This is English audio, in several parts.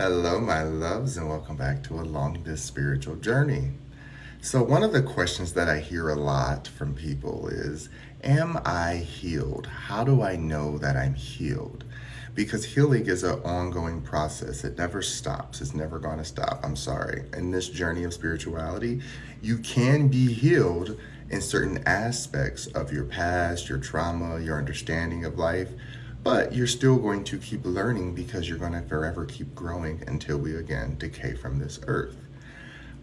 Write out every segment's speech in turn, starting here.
Hello, my loves, and welcome back to Along This Spiritual Journey. So, one of the questions that I hear a lot from people is, am I healed? How do I know that I'm healed? Because healing is an ongoing process. It never stops. It's never going to stop. I'm sorry. In this journey of spirituality, you can be healed in certain aspects of your past, your trauma, your understanding of life, but you're still going to keep learning because you're going to forever keep growing until we again decay from this earth.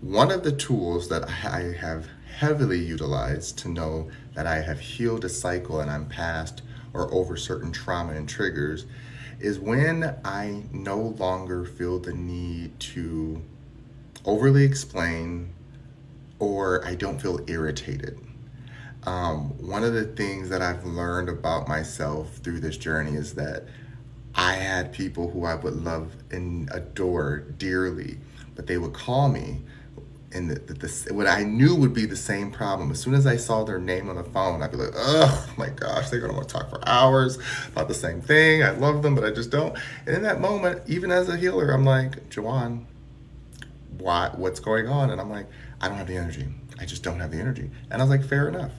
One of the tools that I have heavily utilized to know that I have healed a cycle and I'm past or over certain trauma and triggers is when I no longer feel the need to overly explain or I don't feel irritated. One of the things that I've learned about myself through this journey is that I had people who I would love and adore dearly, but they would call me, and what I knew would be the same problem. As soon as I saw their name on the phone, I'd be like, oh my gosh, they're gonna want to talk for hours about the same thing. I love them, but I just don't. And in that moment, even as a healer, I'm like, Jawan, what's going on? And I'm like, I don't have the energy. I just don't have the energy. And I was like, fair enough.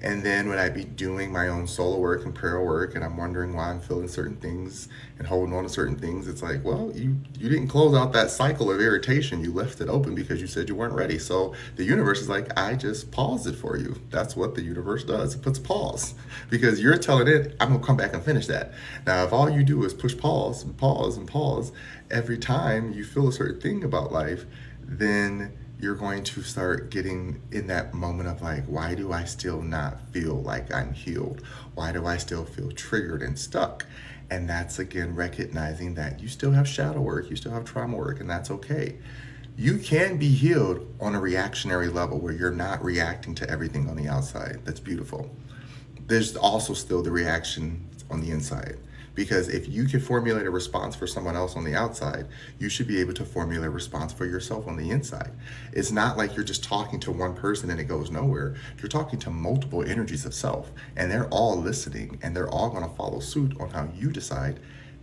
And then when I be doing my own solo work and prayer work, and I'm wondering why I'm feeling certain things and holding on to certain things, it's like, well, you didn't close out that cycle of irritation. You left it open because you said you weren't ready. So the universe is like, I just paused it for you. That's what the universe does. It puts pause because you're telling it, I'm gonna come back and finish that. Now, if all you do is push pause and pause and pause every time you feel a certain thing about life, then you're going to start getting in that moment of like, why do I still not feel like I'm healed? Why do I still feel triggered and stuck? And that's again recognizing that you still have shadow work, you still have trauma work, and that's okay. You can be healed on a reactionary level where you're not reacting to everything on the outside. That's beautiful. There's also still the reaction on the inside. Because if you can formulate a response for someone else on the outside, you should be able to formulate a response for yourself on the inside. It's not like you're just talking to one person and it goes nowhere. You're talking to multiple energies of self, and they're all listening, and they're all going to follow suit on how you decide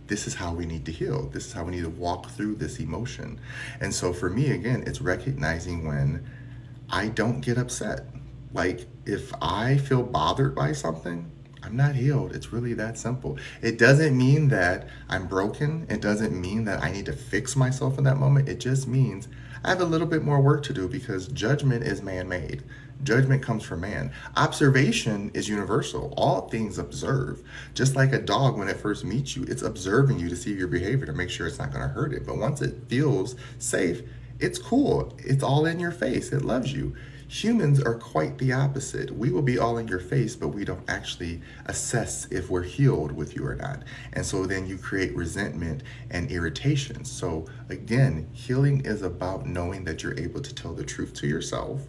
this is how we need to heal. This is how we need to walk through this emotion. And so for me, again, it's recognizing when I don't get upset. Like if I feel bothered by something, I'm not healed. It's really that simple. It doesn't mean that I'm broken. It doesn't mean that I need to fix myself in that moment. It just means I have a little bit more work to do because judgment is man-made. Judgment comes from man. Observation is universal. All things observe. Just like a dog, when it first meets you, it's observing you to see your behavior to make sure it's not going to hurt it. But once it feels safe, it's cool. It's all in your face. It loves you. Humans are quite the opposite. We will be all in your face, but we don't actually assess if we're healed with you or not. And so then you create resentment and irritation. So again, healing is about knowing that you're able to tell the truth to yourself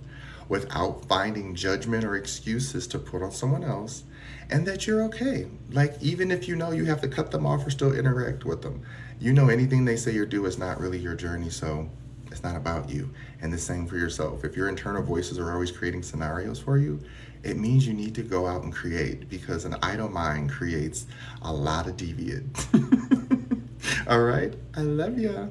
without finding judgment or excuses to put on someone else, and that you're okay. Like, even if you know you have to cut them off or still interact with them, you know anything they say or do is not really your journey, so it's not about you. And the same for yourself. If your internal voices are always creating scenarios for you, it means you need to go out and create, because an idle mind creates a lot of deviant. All right. I love ya.